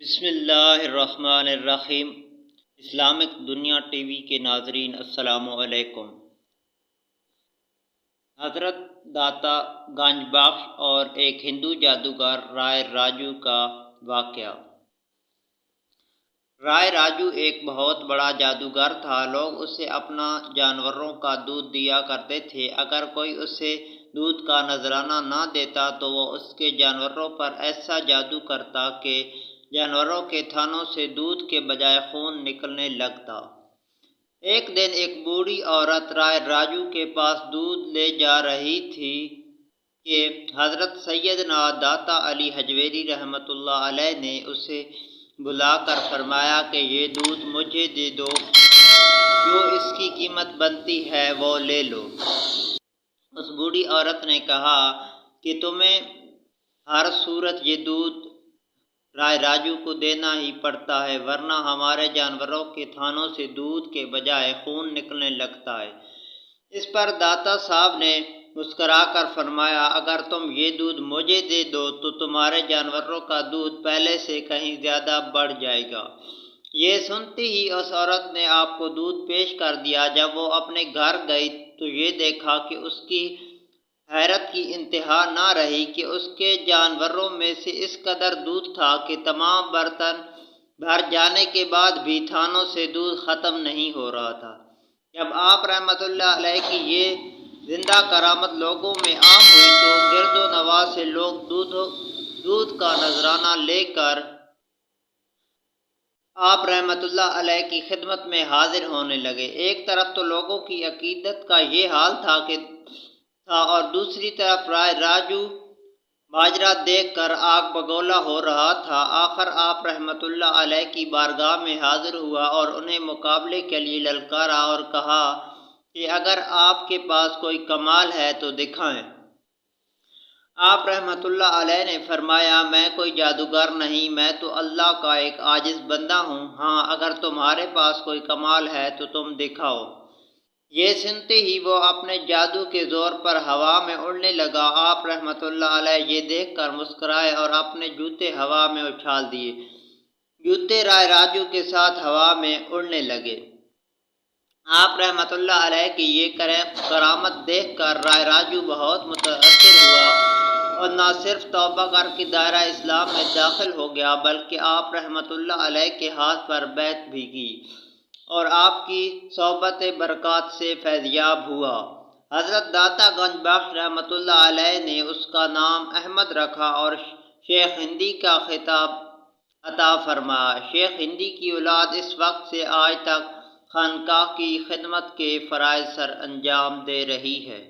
بسم اللہ الرحمن الرحیم۔ اسلامک دنیا ٹی وی کے ناظرین السلام علیکم۔ حضرت داتا گنج بخش اور ایک ہندو جادوگر رائے راجو کا واقعہ۔ رائے راجو ایک بہت بڑا جادوگر تھا۔ لوگ اسے اپنا جانوروں کا دودھ دیا کرتے تھے۔ اگر کوئی اسے دودھ کا نذرانہ نہ دیتا تو وہ اس کے جانوروں پر ایسا جادو کرتا کہ جانوروں کے تھنوں سے دودھ کے بجائے خون نکلنے لگتا۔ ایک دن ایک بوڑھی عورت رائے راجو کے پاس دودھ لے جا رہی تھی کہ حضرت سیدنا داتا علی حجویری رحمۃ اللہ علیہ نے اسے بلا کر فرمایا کہ یہ دودھ مجھے دے دو، جو اس کی قیمت بنتی ہے وہ لے لو۔ اس بوڑھی عورت نے کہا کہ تمہیں ہر صورت یہ دودھ رائے راجو کو دینا ہی پڑتا ہے، ورنہ ہمارے جانوروں کے تھنوں سے دودھ کے بجائے خون نکلنے لگتا ہے۔ اس پر داتا صاحب نے مسکرا کر فرمایا، اگر تم یہ دودھ مجھے دے دو تو تمہارے جانوروں کا دودھ پہلے سے کہیں زیادہ بڑھ جائے گا۔ یہ سنتی ہی اس عورت نے آپ کو دودھ پیش کر دیا۔ جب وہ اپنے گھر گئی تو یہ دیکھا کہ اس کی حیرت کی انتہا نہ رہی کہ اس کے جانوروں میں سے اس قدر دودھ تھا کہ تمام برتن بھر جانے کے بعد بھی تھنوں سے دودھ ختم نہیں ہو رہا تھا۔ جب آپ رحمۃ اللہ علیہ کی یہ زندہ کرامت لوگوں میں عام ہوئی تو گرد و نواح سے لوگ دودھ کا نذرانہ لے کر آپ رحمۃ اللہ علیہ کی خدمت میں حاضر ہونے لگے۔ ایک طرف تو لوگوں کی عقیدت کا یہ حال تھا اور دوسری طرف رائے راجو ماجرا دیکھ کر آگ بگولا ہو رہا تھا۔ آخر آپ رحمۃ اللہ علیہ کی بارگاہ میں حاضر ہوا اور انہیں مقابلے کے لیے للکارا اور کہا کہ اگر آپ کے پاس کوئی کمال ہے تو دکھائیں۔ آپ رحمۃ اللہ علیہ نے فرمایا، میں کوئی جادوگر نہیں، میں تو اللہ کا ایک عاجز بندہ ہوں۔ ہاں، اگر تمہارے پاس کوئی کمال ہے تو تم دکھاؤ۔ یہ سنتے ہی وہ اپنے جادو کے زور پر ہوا میں اڑنے لگا۔ آپ رحمۃ اللہ علیہ یہ دیکھ کر مسکرائے اور اپنے جوتے ہوا میں اچھال دیے۔ جوتے رائے راجو کے ساتھ ہوا میں اڑنے لگے۔ آپ رحمۃ اللہ علیہ کی یہ کرامت دیکھ کر رائے راجو بہت متاثر ہوا اور نہ صرف توبہ کر کے دائرہ اسلام میں داخل ہو گیا بلکہ آپ رحمۃ اللہ علیہ کے ہاتھ پر بیعت بھی کی اور آپ کی صحبت برکات سے فیضیاب ہوا۔ حضرت داتا گنج بخش رحمۃ اللہ علیہ نے اس کا نام احمد رکھا اور شیخ ہندی کا خطاب عطا فرمایا۔ شیخ ہندی کی اولاد اس وقت سے آج تک خانقاہ کی خدمت کے فرائض سر انجام دے رہی ہے۔